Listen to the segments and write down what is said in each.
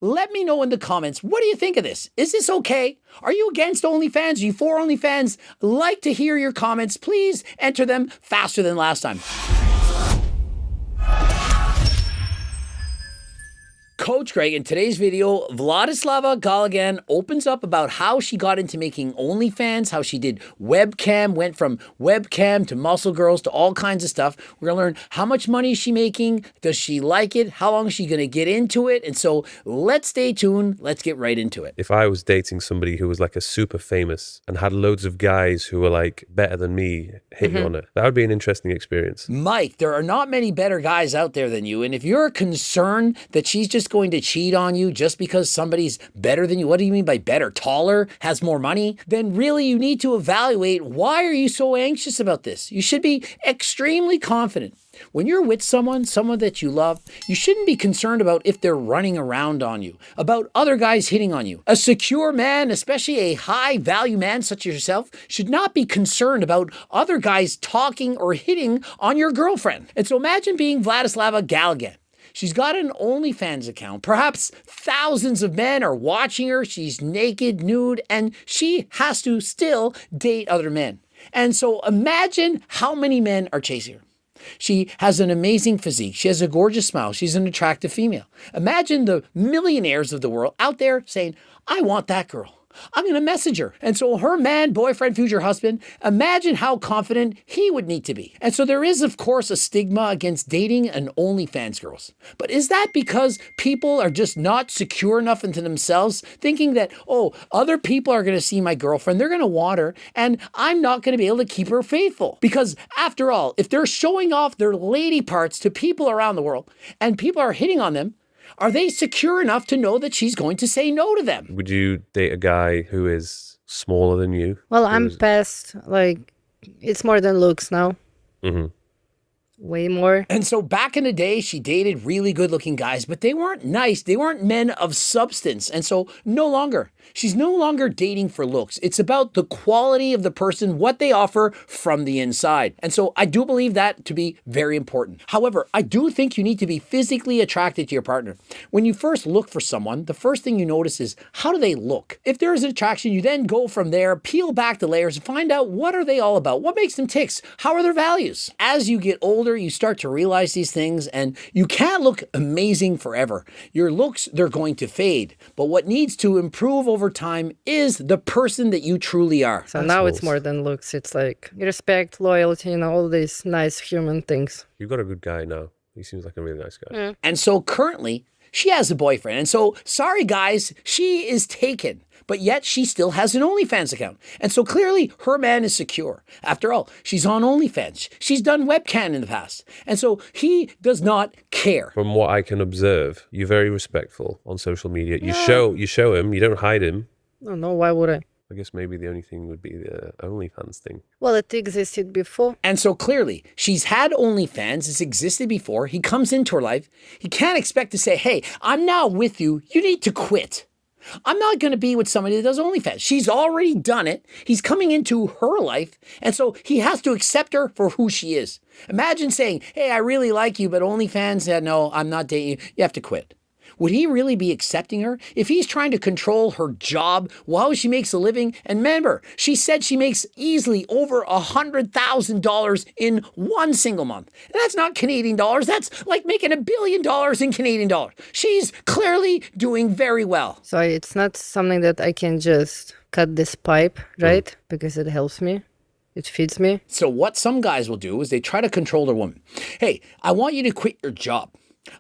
Let me know in the comments, what do you think of this? Is this okay? Are you against OnlyFans? Are you for OnlyFans? Like to hear your comments. Please enter them faster than last time. Coach Greg, in today's video, Vladislava Galigan opens up about how she got into making OnlyFans, how she did webcam, went from webcam to muscle girls to all kinds of stuff. We're going to learn how much money is she making, does she like it, how long is she going to get into it, and so let's stay tuned, let's get right into it. If I was dating somebody who was like a super famous and had loads of guys who were like better than me hitting on it, that would be an interesting experience. Mike, there are not many better guys out there than you, and if you're concerned that she's just going to cheat on you just because somebody's better than you, what do you mean by better? Taller, has more money? Then really you need to evaluate, why are you so anxious about this? You should be extremely confident. When you're with someone that you love, you shouldn't be concerned about if they're running around on you, about other guys hitting on you. A secure man, especially a high value man such as yourself, should not be concerned about other guys talking or hitting on your girlfriend. And so imagine being Vladislava Galigan. She's got an OnlyFans account. Perhaps thousands of men are watching her. She's naked, nude, and she has to still date other men. And so imagine how many men are chasing her. She has an amazing physique. She has a gorgeous smile. She's an attractive female. Imagine the millionaires of the world out there saying, I want that girl. I'm going to message her. And so her man, boyfriend, future husband, imagine how confident he would need to be. And so there is, of course, a stigma against dating an OnlyFans girls. But is that because people are just not secure enough into themselves, thinking that, oh, other people are going to see my girlfriend, they're going to want her, and I'm not going to be able to keep her faithful? Because after all, if they're showing off their lady parts to people around the world and people are hitting on them, are they secure enough to know that she's going to say no to them? Would you date a guy who is smaller than you? Well, I'm past, like, it's more than looks now. Mm-hmm. Way more. And so back in the day, she dated really good looking guys, but they weren't nice. They weren't men of substance. And so no longer. She's no longer dating for looks. It's about the quality of the person, what they offer from the inside. And so I do believe that to be very important. However, I do think you need to be physically attracted to your partner. When you first look for someone, the first thing you notice is, how do they look? If there is an attraction, you then go from there, peel back the layers and find out, what are they all about? What makes them ticks? How are their values? As you get older, you start to realize these things, and you can't look amazing forever. Your looks, they're going to fade. But what needs to improve over time is the person that you truly are. So now it's more than looks. It's like respect, loyalty, all these nice human things. You've got a good guy now. He seems like a really nice guy. Mm. And so currently, she has a boyfriend. And so, sorry guys, she is taken. But yet she still has an OnlyFans account. And so clearly her man is secure. After all, she's on OnlyFans. She's done webcam in the past. And so he does not care. From what I can observe, you're very respectful on social media. You show him, you don't hide him. No, why would I? I guess maybe the only thing would be the OnlyFans thing. Well, it existed before. And so clearly, she's had OnlyFans, it's existed before. He comes into her life. He can't expect to say, hey, I'm now with you. You need to quit. I'm not going to be with somebody that does OnlyFans. She's already done it. He's coming into her life. And so he has to accept her for who she is. Imagine saying, hey, I really like you, but OnlyFans, no, I'm not dating you. You have to quit. Would he really be accepting her if he's trying to control her job while she makes a living? And remember, she said she makes easily over $100,000 in one single month. And that's not Canadian dollars. That's like making $1 billion in Canadian dollars. She's clearly doing very well. So it's not something that I can just cut this pipe, right? Because it helps me. It feeds me. So what some guys will do is they try to control their woman. Hey, I want you to quit your job.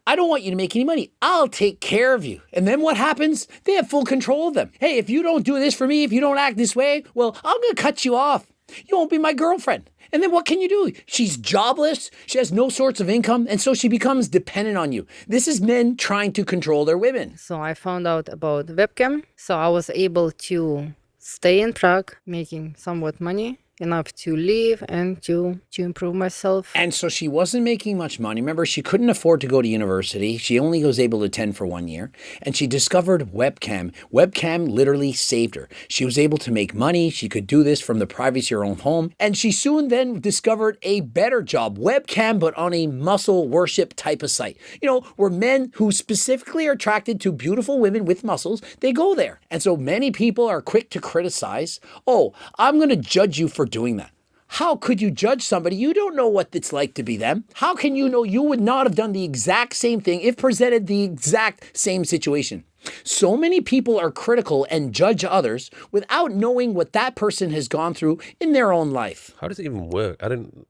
I don't want you to make any money. I'll take care of you. And then what happens? They have full control of them. Hey, if you don't do this for me, if you don't act this way, well, I'm going to cut you off. You won't be my girlfriend. And then what can you do? She's jobless. She has no sorts of income. And so she becomes dependent on you. This is men trying to control their women. So I found out about webcam. So I was able to stay in Prague, making somewhat money. enough to live and to improve myself. And so she wasn't making much money. Remember, she couldn't afford to go to university. She only was able to attend for 1 year. And she discovered webcam. Webcam literally saved her. She was able to make money. She could do this from the privacy of her own home. And she soon then discovered a better job, webcam, but on a muscle worship type of site. Where men who specifically are attracted to beautiful women with muscles, they go there. And so many people are quick to criticize. Oh, I'm going to judge you for doing that. How could you judge somebody? You don't know what it's like to be them. How can you know you would not have done the exact same thing if presented the exact same situation? So many people are critical and judge others without knowing what that person has gone through in their own life. How does it even work? I don't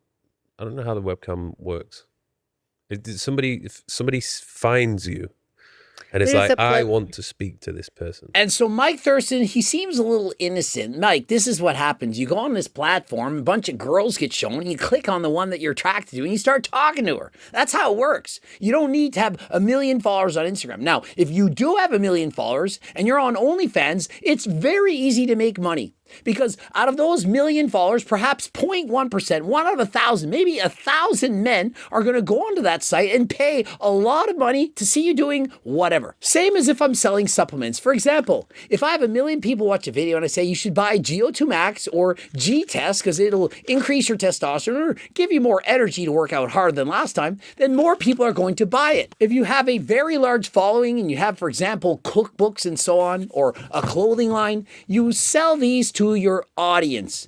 know how the webcam works. If somebody finds you and it's There's like, a I want to speak to this person. And so Mike Thurston, he seems a little innocent. Mike, this is what happens. You go on this platform, a bunch of girls get shown, and you click on the one that you're attracted to, and you start talking to her. That's how it works. You don't need to have 1 million followers on Instagram. Now, if you do have 1 million followers and you're on OnlyFans, it's very easy to make money. Because out of those 1 million followers, perhaps 0.1%, 1 out of 1,000, maybe 1,000 men are going to go onto that site and pay a lot of money to see you doing whatever. Same as if I'm selling supplements. For example, if I have 1 million people watch a video and I say you should buy GO2 Max or G-Test because it'll increase your testosterone or give you more energy to work out harder than last time, then more people are going to buy it. If you have a very large following and you have, for example, cookbooks and so on, or a clothing line, you sell these to your audience.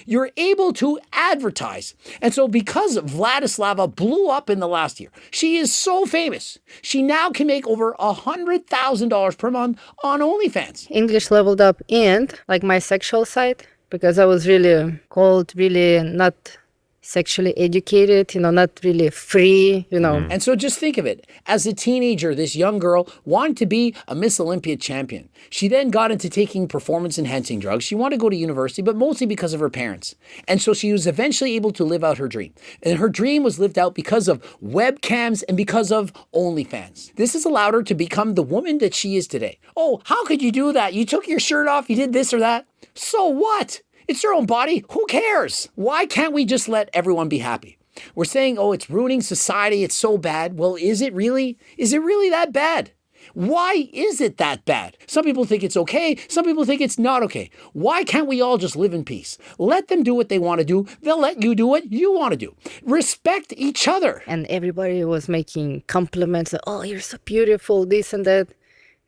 You're able to advertise. And so because Vladislava blew up in the last year, she is so famous. She now can make over $100,000 per month on OnlyFans. English leveled up, and like my sexual side, because I was really cold, really not sexually educated, not really free, And so just think of it. As a teenager, this young girl wanted to be a Miss Olympia champion. She then got into taking performance-enhancing drugs. She wanted to go to university, but mostly because of her parents. And so she was eventually able to live out her dream. And her dream was lived out because of webcams and because of OnlyFans. This has allowed her to become the woman that she is today. Oh, how could you do that? You took your shirt off, you did this or that. So what? It's your own body. Who cares? Why can't we just let everyone be happy? We're saying, oh, it's ruining society. It's so bad. Well, is it really? Is it really that bad? Why is it that bad? Some people think it's okay. Some people think it's not okay. Why can't we all just live in peace? Let them do what they want to do. They'll let you do what you want to do. Respect each other. And everybody was making compliments. Oh, you're so beautiful, this and that.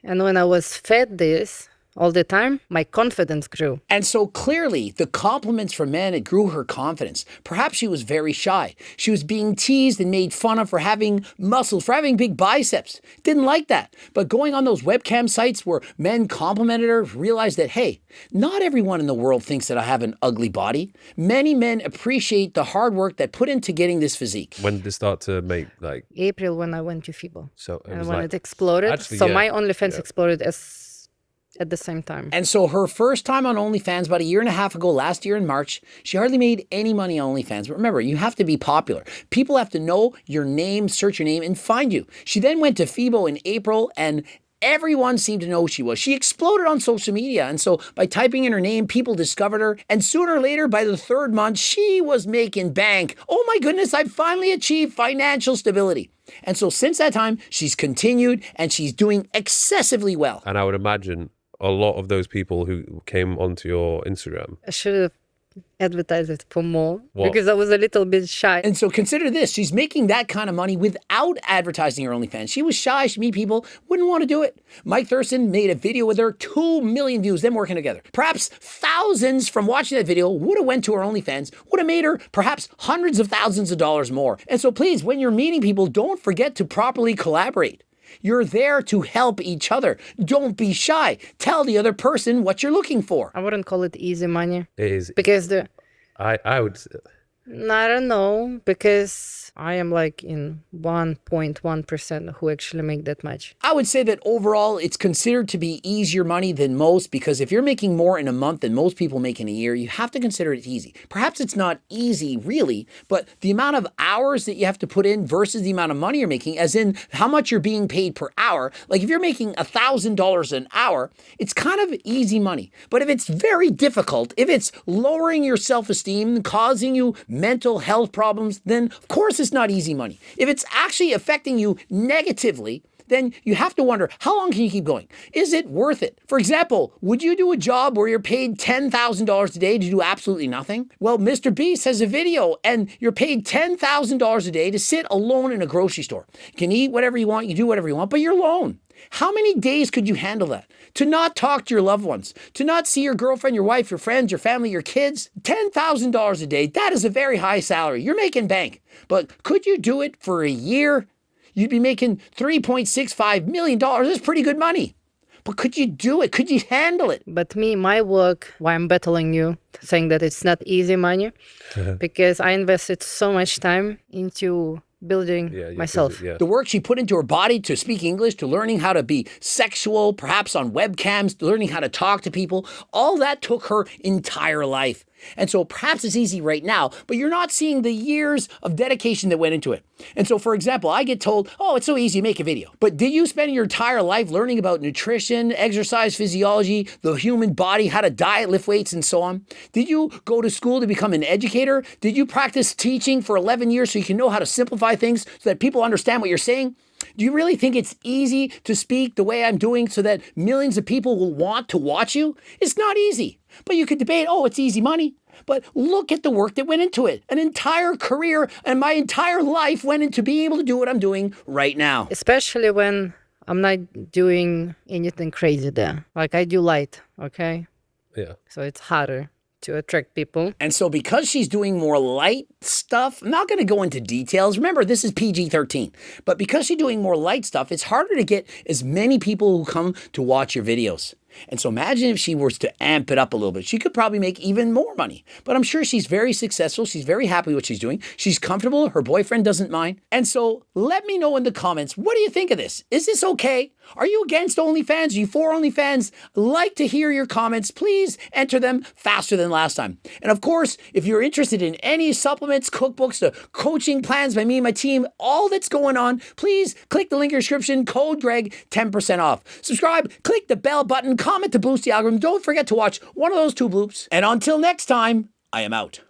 And when I was fed this all the time, my confidence grew. And so clearly, the compliments from men, it grew her confidence. Perhaps she was very shy. She was being teased and made fun of for having muscles, for having big biceps. Didn't like that. But going on those webcam sites where men complimented her, realized that, hey, not everyone in the world thinks that I have an ugly body. Many men appreciate the hard work that put into getting this physique. When did they start to make April, when I went to FIBO. So it And was when like, it exploded. actually, So yeah, my OnlyFans yeah. exploded at the same time. And so her first time on OnlyFans about 1.5 years ago, last year in March, she hardly made any money on OnlyFans. But remember, you have to be popular. People have to know your name, search your name, and find you. She then went to FIBO in April, and everyone seemed to know who she was. She exploded on social media. And so by typing in her name, people discovered her. And sooner or later, by the 3rd month, she was making bank. Oh my goodness, I finally achieved financial stability. And so since that time, she's continued and she's doing excessively well. And I would imagine a lot of those people who came onto your Instagram. I should have advertised it for more What? because I was a little bit shy. And so consider this, she's making that kind of money without advertising her OnlyFans. She was shy, she meet people, wouldn't want to do it. Mike Thurston made a video with her, 2 million views, them working together. Perhaps thousands from watching that video would have went to her OnlyFans, would have made her perhaps hundreds of thousands of dollars more. And so please, when you're meeting people, don't forget to properly collaborate. You're there to help each other. Don't be shy. Tell the other person what you're looking for. I wouldn't call it easy money It is. because I would. I don't know, because I am like in 1.1% who actually make that much. I would say that overall, it's considered to be easier money than most, because if you're making more in a month than most people make in a year, you have to consider it easy. Perhaps it's not easy really, but the amount of hours that you have to put in versus the amount of money you're making, as in how much you're being paid per hour. Like if you're making $1,000 an hour, it's kind of easy money. But if it's very difficult, if it's lowering your self-esteem, causing you mental health problems, then of course it's not easy money. If it's actually affecting you negatively, then you have to wonder, how long can you keep going? Is it worth it? For example, would you do a job where you're paid $10,000 a day to do absolutely nothing? Well, Mr. Beast has a video and you're paid $10,000 a day to sit alone in a grocery store. You can eat whatever you want, you do whatever you want, but you're alone. How many days could you handle that? To not talk to your loved ones, to not see your girlfriend, your wife, your friends, your family, your kids? $10,000 a day, that is a very high salary. You're making bank. But could you do it for a year? You'd be making $3.65 million. That's pretty good money. But could you do it? Could you handle it? But me, my work, why I'm battling you, saying that it's not easy money, because I invested so much time into building myself. The work she put into her body to speak English, to learning how to be sexual, perhaps on webcams, to learning how to talk to people, all that took her entire life. And so perhaps it's easy right now, but you're not seeing the years of dedication that went into it. And so, for example, I get told, oh, it's so easy to make a video. But did you spend your entire life learning about nutrition, exercise, physiology, the human body, how to diet, lift weights, and so on? Did you go to school to become an educator? Did you practice teaching for 11 years so you can know how to simplify things so that people understand what you're saying? Do you really think it's easy to speak the way I'm doing so that millions of people will want to watch you? It's not easy. But you could debate, oh, it's easy money. But look at the work that went into it. An entire career and my entire life went into being able to do what I'm doing right now. Especially when I'm not doing anything crazy there. Like I do light, okay? Yeah. So it's harder to attract people. And so because she's doing more light stuff, I'm not going to go into details. Remember, this is PG-13. But because she's doing more light stuff, it's harder to get as many people who come to watch your videos. And so imagine if she was to amp it up a little bit. She could probably make even more money. But I'm sure she's very successful. She's very happy with what she's doing. She's comfortable. Her boyfriend doesn't mind. And so let me know in the comments, what do you think of this? Is this okay? Are you against OnlyFans? Are you for OnlyFans? I'd like to hear your comments. Please enter them faster than last time. And of course, if you're interested in any supplements, cookbooks, the coaching plans by me and my team, all that's going on, please click the link in the description, code Greg, 10% off. Subscribe, click the bell button, comment to boost the algorithm. Don't forget to watch one of those two bloops. And until next time, I am out.